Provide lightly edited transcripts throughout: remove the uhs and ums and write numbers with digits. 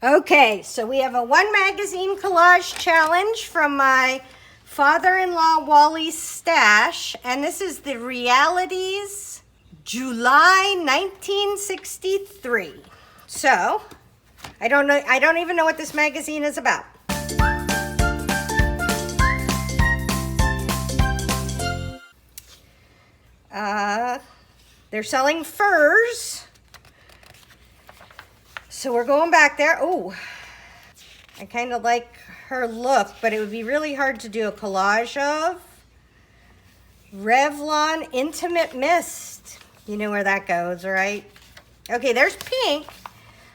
Okay, so we have a one magazine collage challenge from my father-in-law Wally's stash, and this is the Realites July 1963. So, I don't even know what this magazine is about. They're selling furs. So we're going back there. Oh, I kind of like her look, but it would be really hard to do a collage of. Revlon Intimate Mist. You know where that goes, right? Okay, there's pink.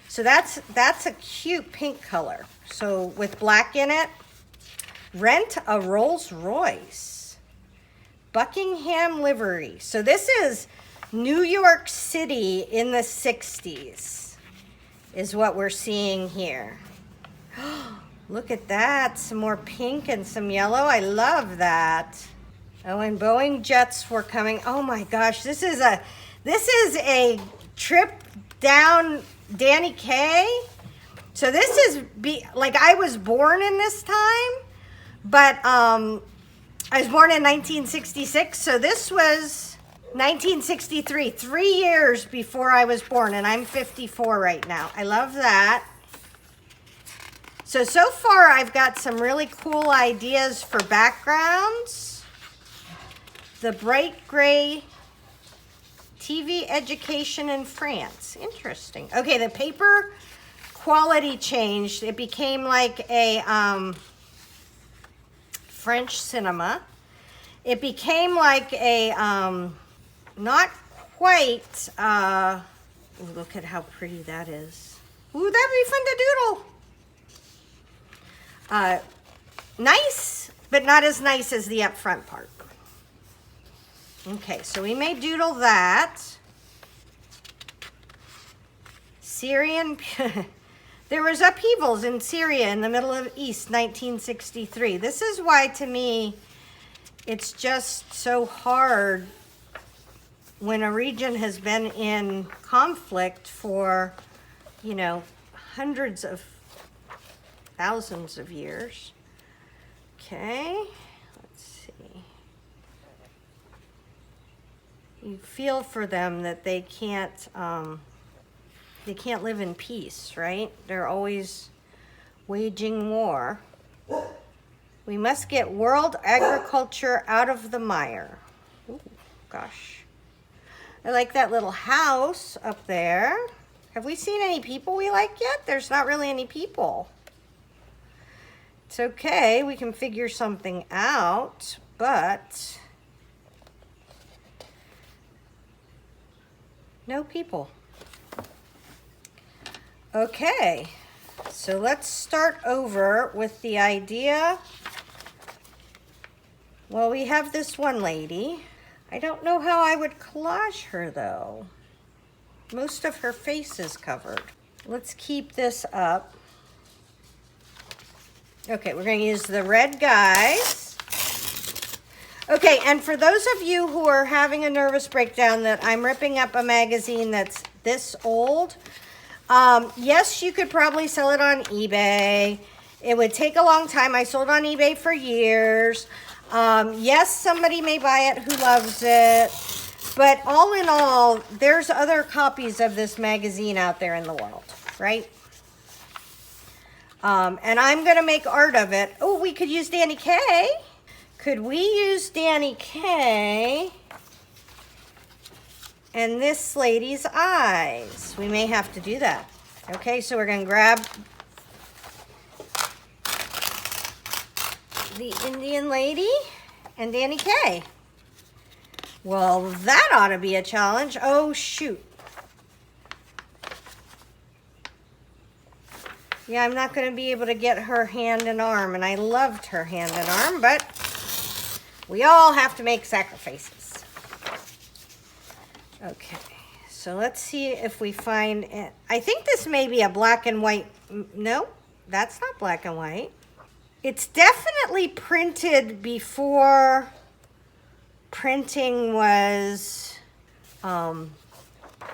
So that's a cute pink color. So with black in it. Rent a Rolls Royce. Buckingham livery. So this is New York City in the 60s. Is what we're seeing here. Look at that, some more pink and some yellow. I love that. Oh, and Boeing jets were coming. Oh my gosh, this is a trip down Danny Kaye. So this is like I was born in this time, but I was born in 1966, so this was 1963, 3 years before I was born, and I'm 54 right now. I love that. So far I've got some really cool ideas for backgrounds. The bright gray TV education in France. Interesting. Okay, the paper quality changed. It became like a French cinema. It became like a not quite, ooh, look at how pretty that is. Ooh, that'd be fun to doodle. Nice, but not as nice as the up front part. Okay, so we may doodle that. Syrian, there was upheavals in Syria in the middle of East, 1963. This is why, to me, it's just so hard when a region has been in conflict for, you know, hundreds of thousands of years. Okay, let's see. You feel for them that they can't live in peace, right? They're always waging war. We must get world agriculture out of the mire. Ooh, gosh. I like that little house up there. Have we seen any people we like yet? There's not really any people. It's okay, we can figure something out, but no people. Okay, so let's start over with the idea. Well, we have this one lady. I don't know how I would collage her though. Most of her face is covered. Let's keep this up. Okay, we're going to use the red guys. Okay, and for those of you who are having a nervous breakdown that I'm ripping up a magazine that's this old, yes, you could probably sell it on eBay. It would take a long time. I sold on eBay for years. Yes, somebody may buy it who loves it, but all in all, there's other copies of this magazine out there in the world, right? And I'm going to make art of it. Oh, we could use Danny Kaye. Could we use Danny Kaye and this lady's eyes? We may have to do that. Okay, so we're going to grab the Indian lady and Danny Kaye. Well, that ought to be a challenge. Oh, shoot. Yeah, I'm not going to be able to get her hand and arm, and I loved her hand and arm, but we all have to make sacrifices. Okay, so let's see if we find it. I think this may be a black and white. No, that's not black and white. It's definitely printed before printing was,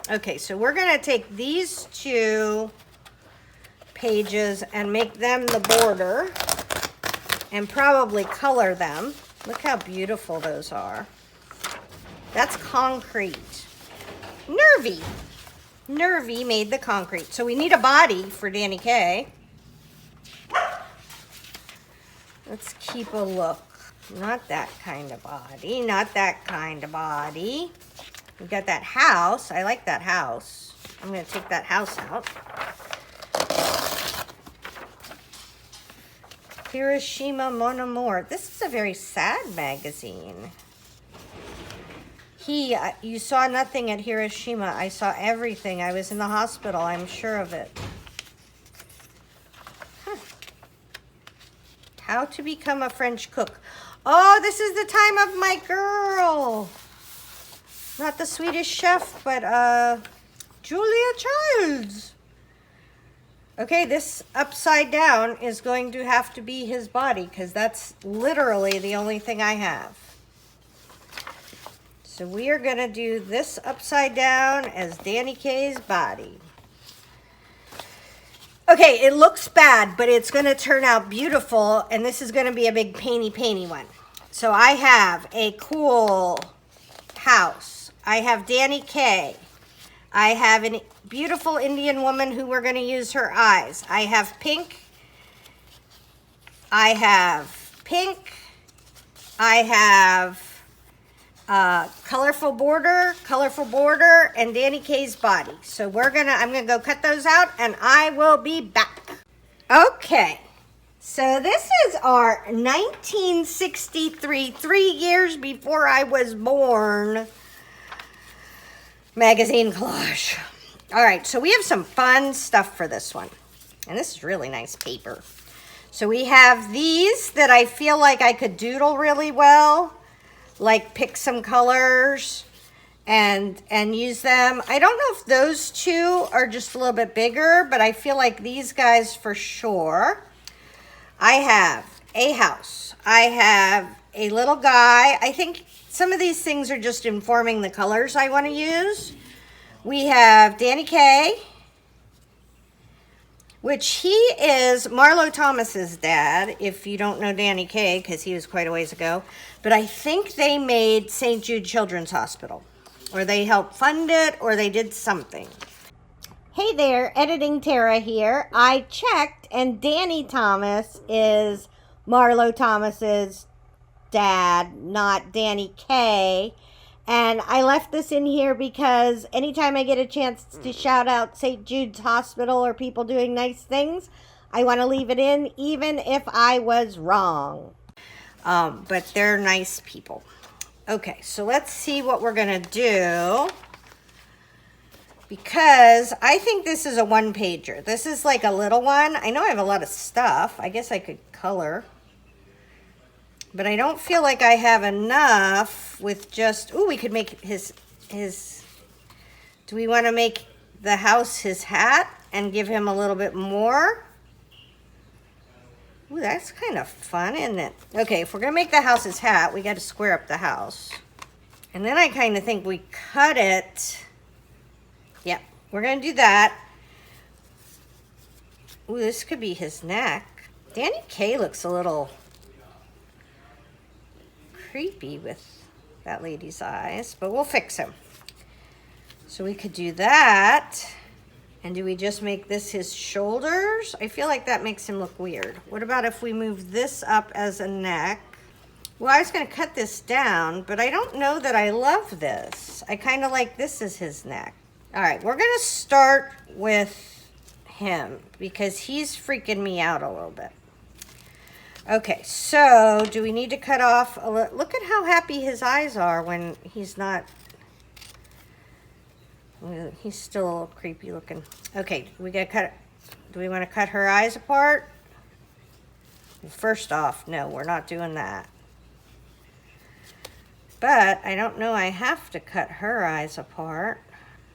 okay, so we're gonna take these two pages and make them the border and probably color them. Look how beautiful those are. That's concrete. Nervy. Nervy made the concrete. So we need a body for Danny Kaye. Let's keep a look. Not that kind of body. Not that kind of body. We got that house. I like that house. I'm going to take that house out. Hiroshima Mon Amour. This is a very sad magazine. You saw nothing at Hiroshima. I saw everything. I was in the hospital. I'm sure of it. Huh. How to become a French cook. Oh, this is the time of my girl. Not the Swedish chef, but Julia Childs. Okay, this upside down is going to have to be his body because that's literally the only thing I have. So we are going to do this upside down as Danny Kaye's body. Okay, it looks bad, but it's going to turn out beautiful, and this is going to be a big painty one. So I have a cool house. I have Danny Kaye. I have a beautiful Indian woman who we're going to use her eyes. I have pink. I have pink. I have colorful border, and Danny Kaye's body. So I'm gonna go cut those out, and I will be back. Okay, so this is our 1963, 3 years before I was born, magazine collage. All right, so we have some fun stuff for this one, and this is really nice paper. So we have these that I feel like I could doodle really well. Like pick some colors and use them. I don't know if those two are just a little bit bigger, but I feel like these guys for sure. I have a house. I have a little guy. I think some of these things are just informing the colors I want to use. We have Danny Kaye, which he is Marlo Thomas's dad, if you don't know Danny Kaye, because he was quite a ways ago. But I think they made St. Jude Children's Hospital, or they helped fund it, or they did something. Hey there, Editing Tara here. I checked, and Danny Thomas is Marlo Thomas's dad, not Danny Kaye. And I left this in here because anytime I get a chance to shout out St. Jude's Hospital or people doing nice things, I want to leave it in, even if I was wrong. But they're nice people. Okay, so let's see what we're going to do. Because I think this is a one-pager. This is like a little one. I know I have a lot of stuff. I guess I could color. But I don't feel like I have enough with just... Ooh, we could make his... Do we want to make the house his hat and give him a little bit more? Ooh, that's kind of fun, isn't it? Okay, if we're going to make the house his hat, we got to square up the house. And then I kind of think we cut it... Yep, we're going to do that. Ooh, this could be his neck. Danny Kaye looks a little... creepy with that lady's eyes, but we'll fix him. So we could do that. And do we just make this his shoulders? I feel like that makes him look weird. What about if we move this up as a neck? Well, I was going to cut this down, but I don't know that I love this. I kind of like this as his neck. All right, we're going to start with him because he's freaking me out a little bit. Okay, so do we need to cut off a little? Look at how happy his eyes are when he's not. He's still a little creepy looking. Okay, we gotta cut. Do we want to cut her eyes apart? First off, no, we're not doing that. But I don't know I have to cut her eyes apart.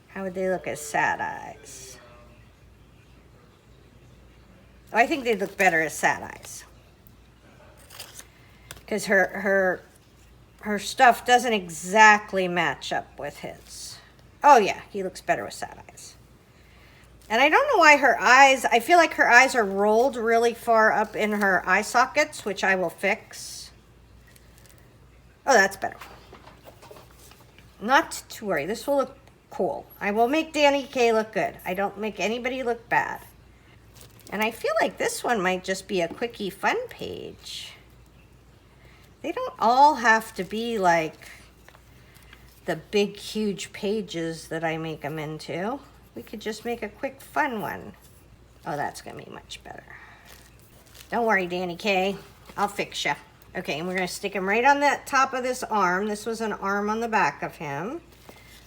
How would they look as sad eyes? Oh, I think they'd look better as sad eyes. Because her stuff doesn't exactly match up with his. Oh yeah, he looks better with sad eyes. And I don't know why her eyes, I feel like her eyes are rolled really far up in her eye sockets, which I will fix. Oh, that's better. Not to worry, this will look cool. I will make Danny K look good. I don't make anybody look bad. And I feel like this one might just be a quickie fun page. They don't all have to be like the big, huge pages that I make them into. We could just make a quick fun one. Oh, that's gonna be much better. Don't worry, Danny K, I'll fix ya. Okay, and we're gonna stick him right on that top of this arm. This was an arm on the back of him.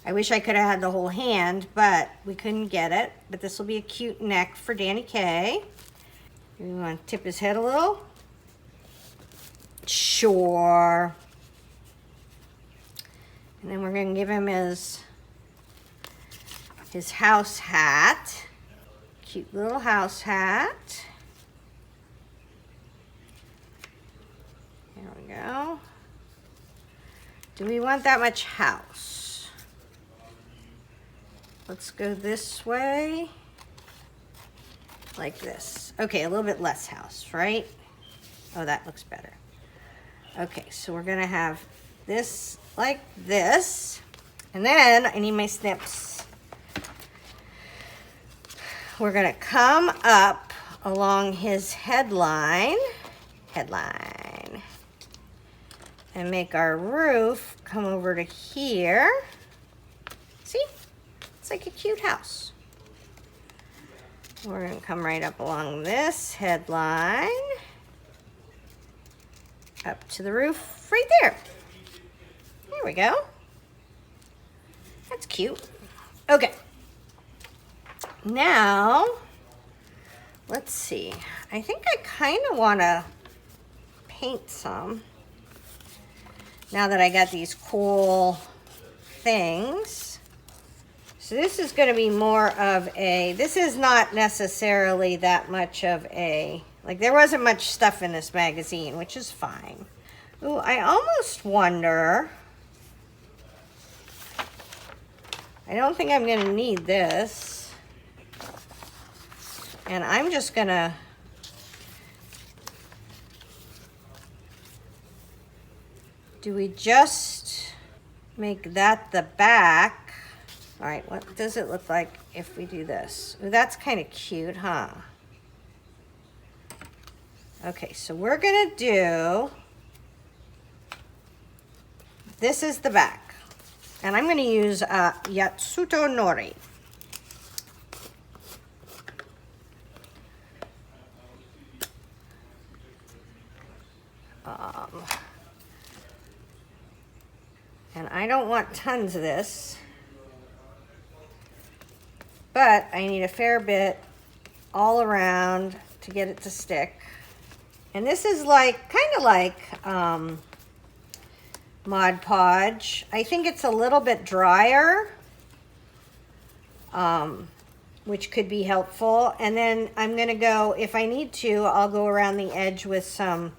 I wish I could have had the whole hand, but we couldn't get it. But this will be a cute neck for Danny K. We want to tip his head a little. Sure. And then we're gonna give him his house hat. Cute little house hat. There we go. Do we want that much house? Let's go this way. Like this. Okay, a little bit less house, right? Oh, that looks better. Okay, so we're gonna have this like this. And then I need my snips. We're gonna come up along his headline, and make our roof come over to here. See? It's like a cute house. We're gonna come right up along this headline, up to the roof right there. There we go. That's cute. Okay. Now, let's see. I think I kind of want to paint some. Now that I got these cool things. So this is going to be more of a, this is not necessarily that much of a, like there wasn't much stuff in this magazine, which is fine. Ooh, I almost wonder, I don't think I'm going to need this. And I'm just going to do we just make that the back? All right, what does it look like if we do this? Ooh, that's kind of cute, huh? Okay, so we're gonna do, this is the back. And I'm gonna use Yatsuto Nori. And I don't want tons of this, but I need a fair bit all around to get it to stick. And this is like, kind of like Mod Podge. I think it's a little bit drier, which could be helpful. And then I'm gonna go, if I need to, I'll go around the edge with some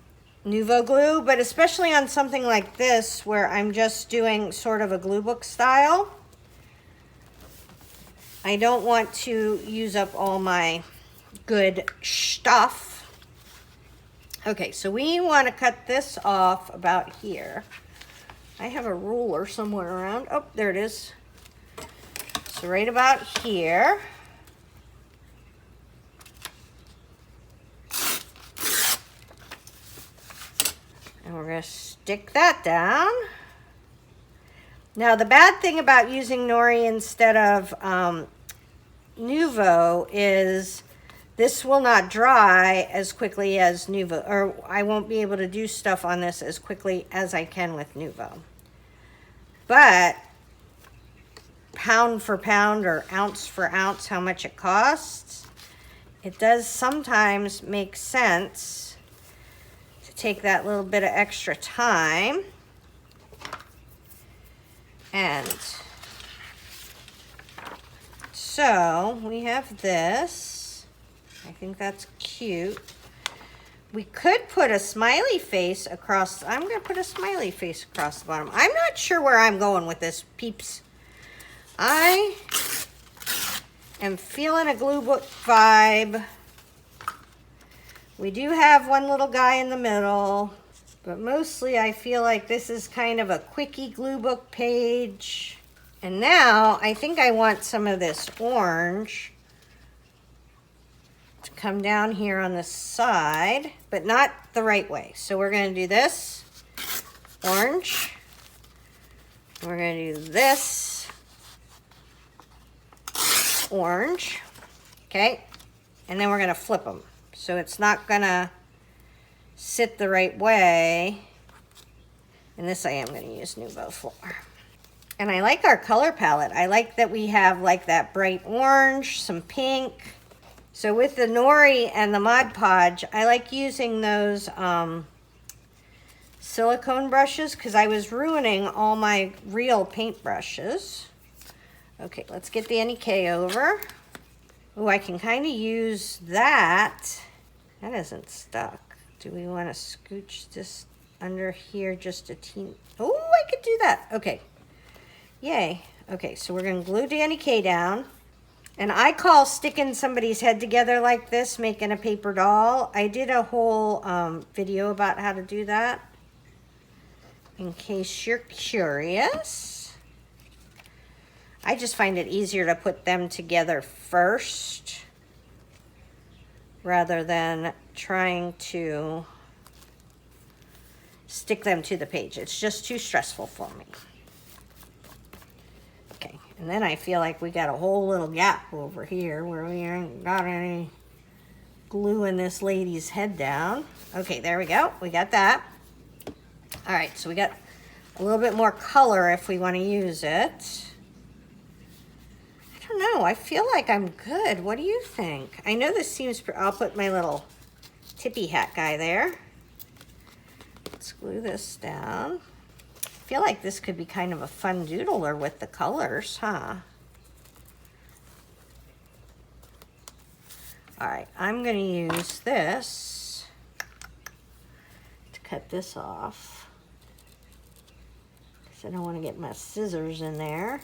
Nuvo glue, but especially on something like this where I'm just doing sort of a glue book style, I don't want to use up all my good stuff. Okay, so we want to cut this off about here. I have a ruler somewhere around. Oh, there it is. So right about here. And we're going to stick that down. Now, the bad thing about using Nori instead of Nuvo is this will not dry as quickly as Nuvo, or I won't be able to do stuff on this as quickly as I can with Nuvo. But pound for pound or ounce for ounce, how much it costs, it does sometimes make sense take that little bit of extra time. And so we have this. I think that's cute. We could put a smiley face across. I'm going to put a smiley face across the bottom. I'm not sure where I'm going with this, peeps. I am feeling a glue book vibe. We do have one little guy in the middle, but mostly I feel like this is kind of a quickie glue book page. And now I think I want some of this orange to come down here on the side, but not the right way. So we're going to do this, orange. We're going to do this, orange, okay? And then we're going to flip them. So it's not going to sit the right way. And this I am going to use Nuvo for. And I like our color palette. I like that we have like that bright orange, some pink. So with the Nori and the Mod Podge, I like using those silicone brushes because I was ruining all my real paint brushes. Okay, let's get the NEK over. Oh, I can kind of use that. That isn't stuck. Do we want to scooch this under here just a teeny? Oh, I could do that. Okay. Yay. Okay, so we're going to glue the NEK down. And I call sticking somebody's head together like this, making a paper doll. I did a whole video about how to do that, in case you're curious. I just find it easier to put them together first rather than trying to stick them to the page. It's just too stressful for me. Okay, and then I feel like we got a whole little gap over here where we ain't got any gluing this lady's head down. Okay, there we go. We got that. All right, so we got a little bit more color if we want to use it. I don't know. I feel like I'm good. What do you think? I know this seems... I'll put my little tippy hat guy there. Let's glue this down. I feel like this could be kind of a fun doodler with the colors, huh? All right, I'm going to use this to cut this off because I don't want to get my scissors in there.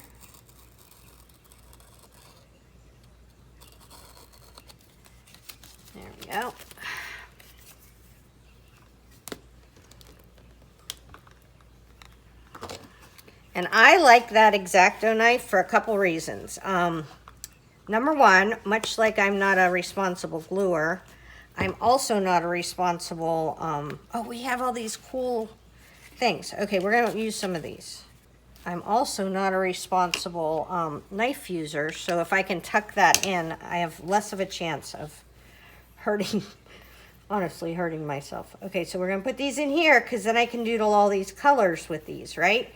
There we go. And I like that X-Acto knife for a couple reasons. Number one, much like I'm not a responsible gluer, I'm also not a responsible, oh, we have all these cool things. Okay, we're gonna use some of these. I'm also not a responsible knife user, so if I can tuck that in, I have less of a chance of hurting, honestly hurting myself. Okay, so we're gonna put these in here because then I can doodle all these colors with these, right?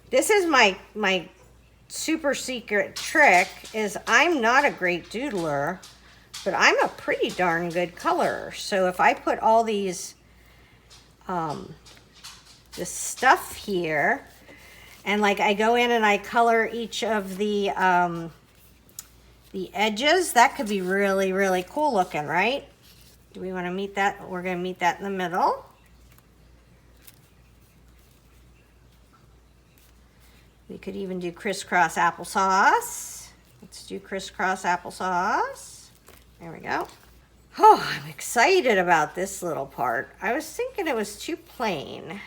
This is my super secret trick, is I'm not a great doodler, but I'm a pretty darn good colorer. So if I put all these, this stuff here, and like I go in and I color each of the edges, that could be really, really cool looking, right? Do we want to meet that? We're going to meet that in the middle. We could even do crisscross applesauce. Let's do crisscross applesauce. There we go. Oh, I'm excited about this little part. I was thinking it was too plain.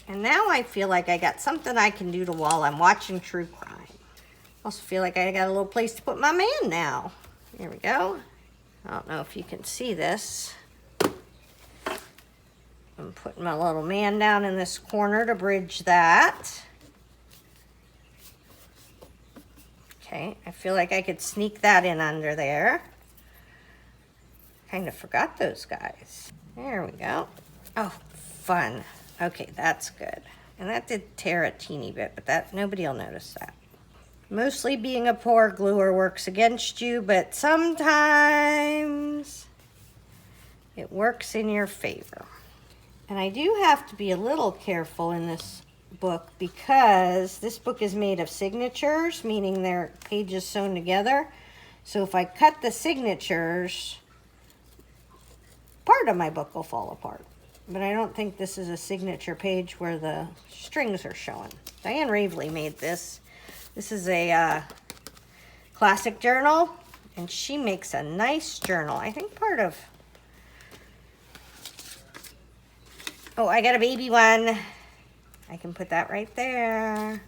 And now I feel like I got something I can do while I'm watching true crime. Also feel like I got a little place to put my man now. Here we go. I don't know if you can see this. I'm putting my little man down in this corner to bridge that. Okay, I feel like I could sneak that in under there. Kind of forgot those guys. There we go. Oh, fun. Okay, that's good. And that did tear a teeny bit, but that nobody will notice that. Mostly being a poor gluer works against you, but sometimes it works in your favor. And I do have to be a little careful in this book because this book is made of signatures, meaning they're pages sewn together. So if I cut the signatures, part of my book will fall apart. But I don't think this is a signature page where the strings are showing. Diane Ravely made this. This is a classic journal. And she makes a nice journal. I think part of... Oh, I got a baby one. I can put that right there.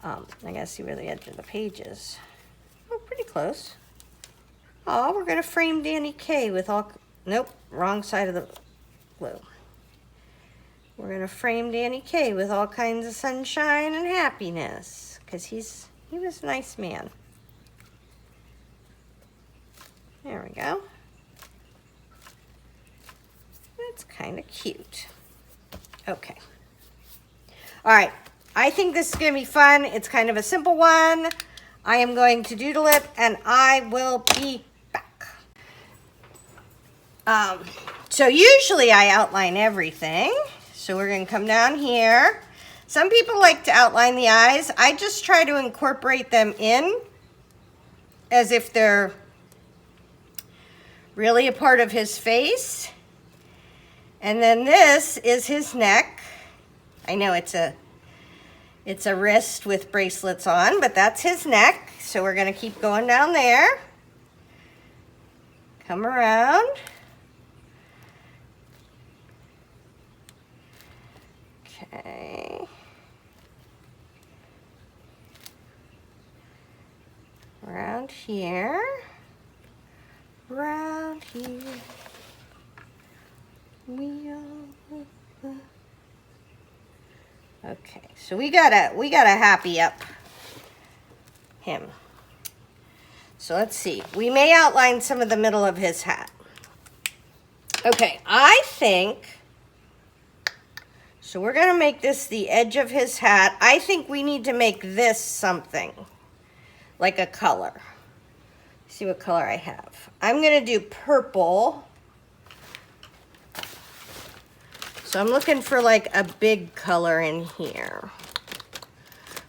I gotta see where the edge of the page is. Oh, pretty close. Oh, we're gonna frame Danny K with all... Nope, wrong side of the glue. We're gonna frame Danny K with all kinds of sunshine and happiness, because he was a nice man. There we go. That's kind of cute. Okay. All right. I think this is going to be fun. It's kind of a simple one. I am going to doodle it, and I will be back. So usually I outline everything. So we're going to come down here. Some people like to outline the eyes. I just try to incorporate them in as if they're really a part of his face. And then this is his neck. I know it's a wrist with bracelets on, but that's his neck. So we're gonna keep going down there. Come around. Okay. Around here. Around here. Okay, so we gotta happy up him. So let's see. We may outline some of the middle of his hat. Okay, I think, so we're gonna make this the edge of his hat. I think we need to make this something, like a color. Let's see what color I have. I'm gonna do purple. So I'm looking for like a big color in here.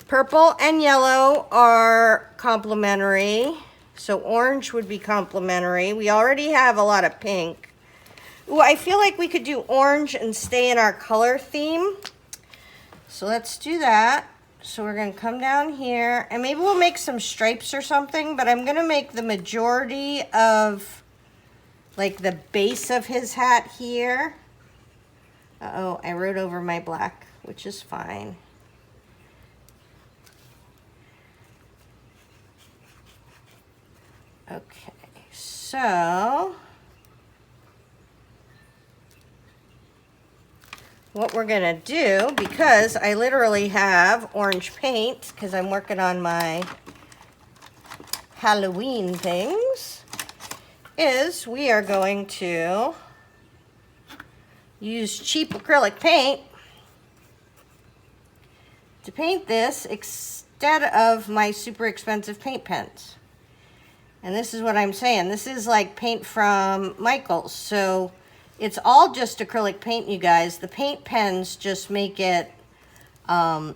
Purple and yellow are complementary. So orange would be complementary. We already have a lot of pink. Ooh, I feel like we could do orange and stay in our color theme. So let's do that. So we're gonna come down here and maybe we'll make some stripes or something, but I'm gonna make the majority of like the base of his hat here. Uh-oh, I wrote over my black, which is fine. Okay, so what we're gonna do, because I literally have orange paint, because I'm working on my Halloween things, is we are going to use cheap acrylic paint to paint this instead of my super expensive paint pens. And this is what I'm saying. This is like paint from Michael's. So it's all just acrylic paint, you guys. The paint pens just make it, I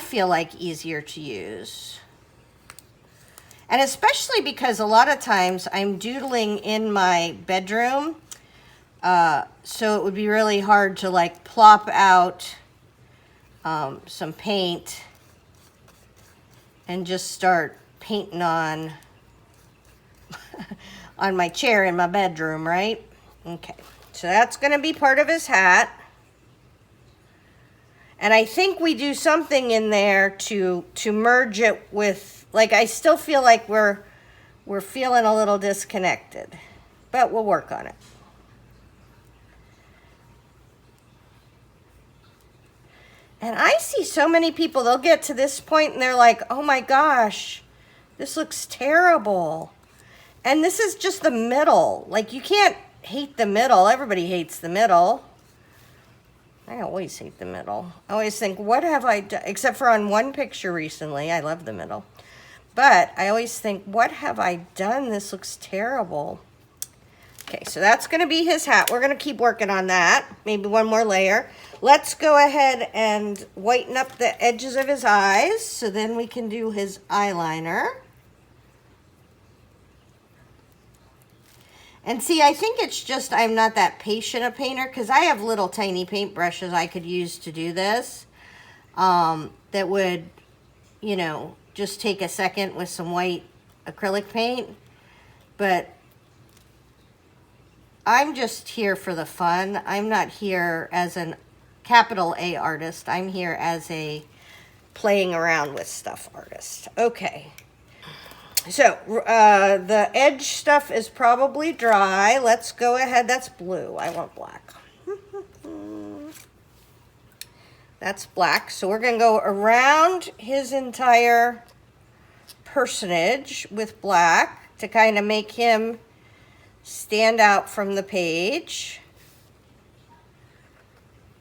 feel like, easier to use. And especially because a lot of times I'm doodling in my bedroom. So it would be really hard to like plop out some paint and just start painting on on my chair in my bedroom, right? Okay, so that's going to be part of his hat. And I think we do something in there to merge it with, like, I still feel like we're feeling a little disconnected, but we'll work on it. And I see so many people, they'll get to this point and they're like, oh my gosh, this looks terrible. And this is just the middle. Like, you can't hate the middle. Everybody hates the middle. I always hate the middle. I always think, what have I done? Except for on one picture recently, I love the middle. But I always think, what have I done? This looks terrible. Okay, so that's going to be his hat. We're going to keep working on that. Maybe one more layer. Let's go ahead and whiten up the edges of his eyes so then we can do his eyeliner. And see, I think it's just I'm not that patient a painter because I have little tiny paintbrushes I could use to do this that would, you know, just take a second with some white acrylic paint, but I'm just here for the fun. I'm not here as an capital A artist. I'm here as a playing around with stuff artist. Okay. So, the edge stuff is probably dry. Let's go ahead. That's blue. I want black. That's black. So we're going to go around his entire personage with black to kind of make him stand out from the page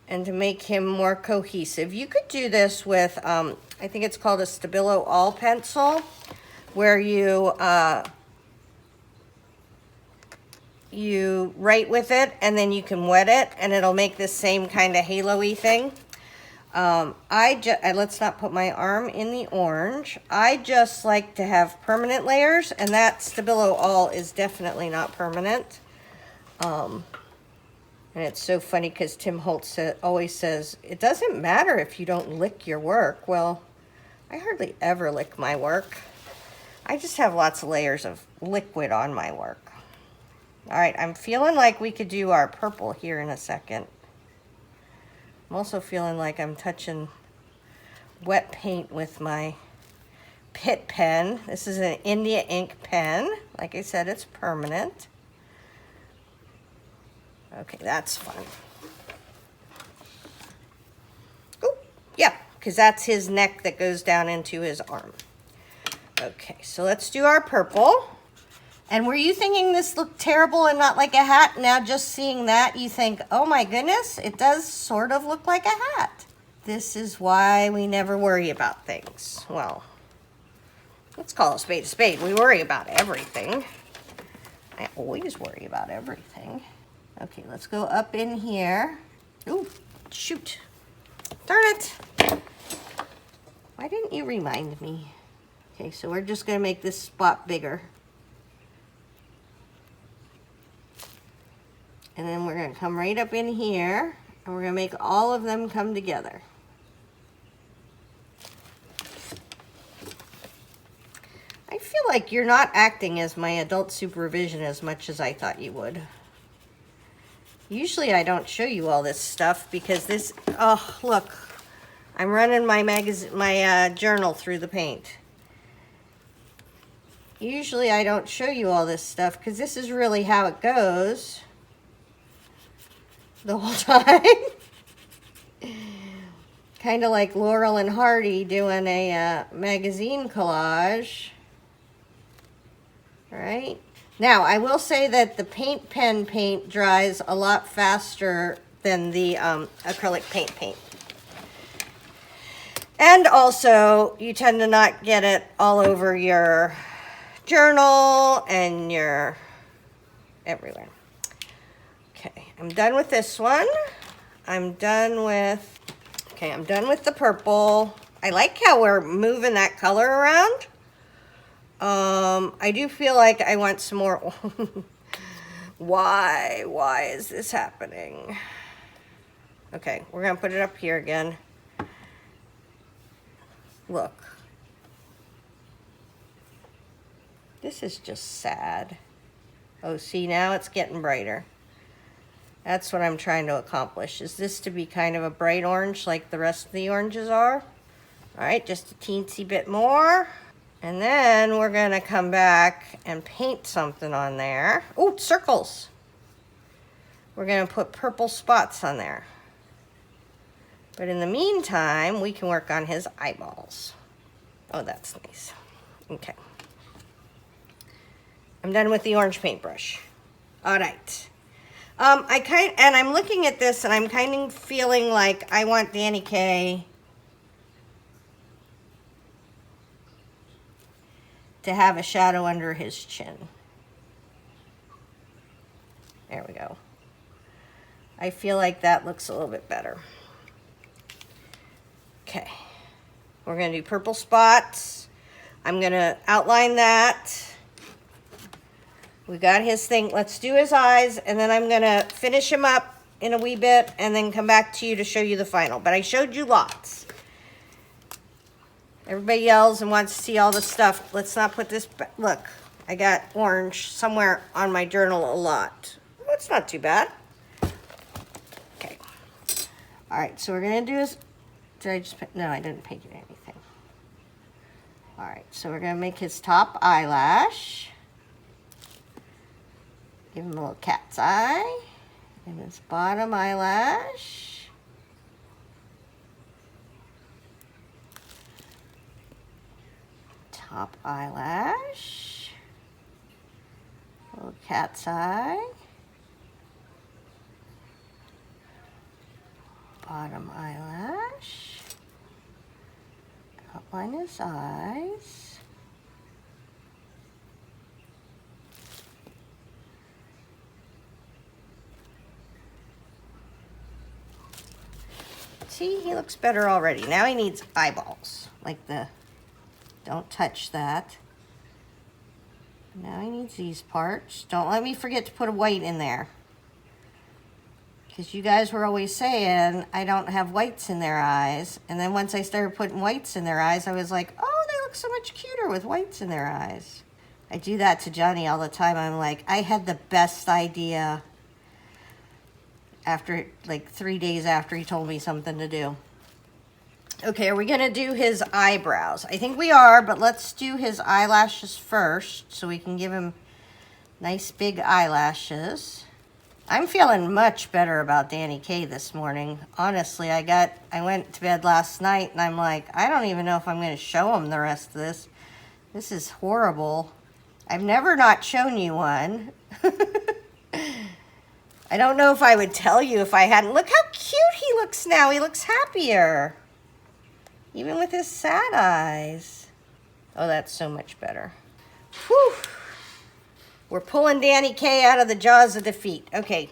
and to make him more cohesive. You could do this with, I think it's called a Stabilo All pencil, where you write with it and then you can wet it and it'll make this same kind of halo-y thing. Let's not put my arm in the orange. I just like to have permanent layers, and that Stabilo All is definitely not permanent. And it's so funny because Tim Holtz always says, it doesn't matter if you don't lick your work. Well, I hardly ever lick my work. I just have lots of layers of liquid on my work. All right, I'm feeling like we could do our purple here in a second. I'm also feeling like I'm touching wet paint with my Pitt pen. This is an India ink pen. Like I said, it's permanent. Okay, that's fun. Oh, yeah, because that's his neck that goes down into his arm. Okay, so let's do our purple. And were you thinking this looked terrible and not like a hat? Now just seeing that, you think, oh my goodness, it does sort of look like a hat. This is why we never worry about things. Well, let's call a spade a spade. We worry about everything. I always worry about everything. Okay, let's go up in here. Ooh, shoot. Darn it. Why didn't you remind me? Okay, so we're just gonna make this spot bigger. And then we're going to come right up in here, and we're going to make all of them come together. I feel like you're not acting as my adult supervision as much as I thought you would. Usually I don't show you all this stuff because this, oh, look, I'm running my journal through the paint. Usually I don't show you all this stuff because this is really how it goes the whole time. Kind of like Laurel and Hardy doing a magazine collage. All right. Now, I will say that the paint pen paint dries a lot faster than the acrylic paint. And also, you tend to not get it all over your journal and your everywhere. Okay, I'm done with this one. I'm done with the purple. I like how we're moving that color around. I do feel like I want some more. Why is this happening? Okay, we're gonna put it up here again. Look. This is just sad. Oh, see, now it's getting brighter. That's what I'm trying to accomplish. Is this to be kind of a bright orange like the rest of the oranges are? All right, just a teensy bit more. And then we're gonna come back and paint something on there. Oh, circles. We're gonna put purple spots on there. But in the meantime, we can work on his eyeballs. Oh, that's nice. Okay. I'm done with the orange paintbrush. All right. I'm looking at this and I'm kind of feeling like I want Danny Kaye to have a shadow under his chin. There we go. I feel like that looks a little bit better. Okay. We're going to do purple spots. I'm going to outline that. We got his thing. Let's do his eyes, and then I'm going to finish him up in a wee bit and then come back to you to show you the final. But I showed you lots. Everybody yells and wants to see all the stuff. Let's not put this, look, I got orange somewhere on my journal a lot. Well, it's not too bad. Okay. All right, so we're gonna do is, did I just, no, I didn't paint anything. All right, so we're gonna make his top eyelash. Give him a little cat's eye. And his bottom eyelash. Top eyelash, little cat's eye, bottom eyelash, outline his eyes, see, he looks better already. Now he needs eyeballs, like the, don't touch that. Now he needs these parts. Don't let me forget to put a white in there. Because you guys were always saying I don't have whites in their eyes. And then once I started putting whites in their eyes, I was like, oh, they look so much cuter with whites in their eyes. I do that to Johnny all the time. I'm like, I had the best idea after, like 3 days after he told me something to do. Okay, are we gonna do his eyebrows? I think we are, but let's do his eyelashes first so we can give him nice big eyelashes. I'm feeling much better about Danny Kaye this morning. Honestly, I went to bed last night and I'm like, I don't even know if I'm gonna show him the rest of this. This is horrible. I've never not shown you one. I don't know if I would tell you if I hadn't. Look how cute he looks now. He looks happier. Even with his sad eyes. Oh, that's so much better. Whew. We're pulling Danny Kaye out of the jaws of defeat. Okay,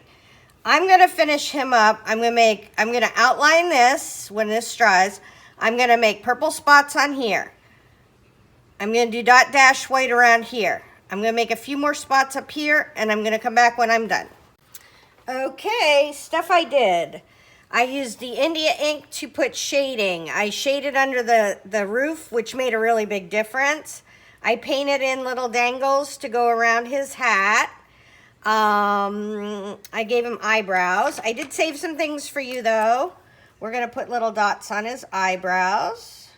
I'm gonna finish him up. I'm gonna outline this when this dries. I'm gonna make purple spots on here. I'm gonna do dot dash white around here. I'm gonna make a few more spots up here and I'm gonna come back when I'm done. Okay, stuff I did. I used the India ink to put shading. I shaded under the roof, which made a really big difference. I painted in little dangles to go around his hat. I gave him eyebrows. I did save some things for you, though. We're going to put little dots on his eyebrows.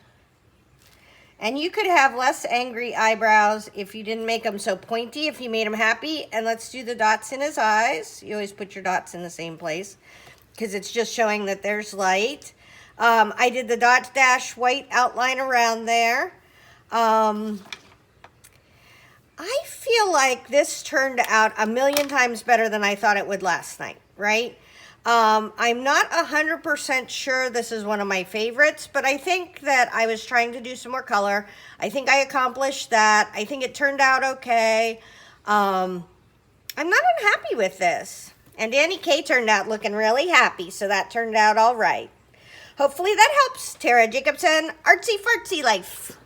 And you could have less angry eyebrows if you didn't make them so pointy, if you made them happy. And let's do the dots in his eyes. You always put your dots in the same place, because it's just showing that there's light. I did the dot dash white outline around there. I feel like this turned out a million times better than I thought it would last night, right? I'm not 100% sure this is one of my favorites, but I think that I was trying to do some more color. I think I accomplished that. I think it turned out okay. I'm not unhappy with this. And Danny Kaye turned out looking really happy, so that turned out all right. Hopefully that helps. Tara Jacobson, Artsy Fartsy Life.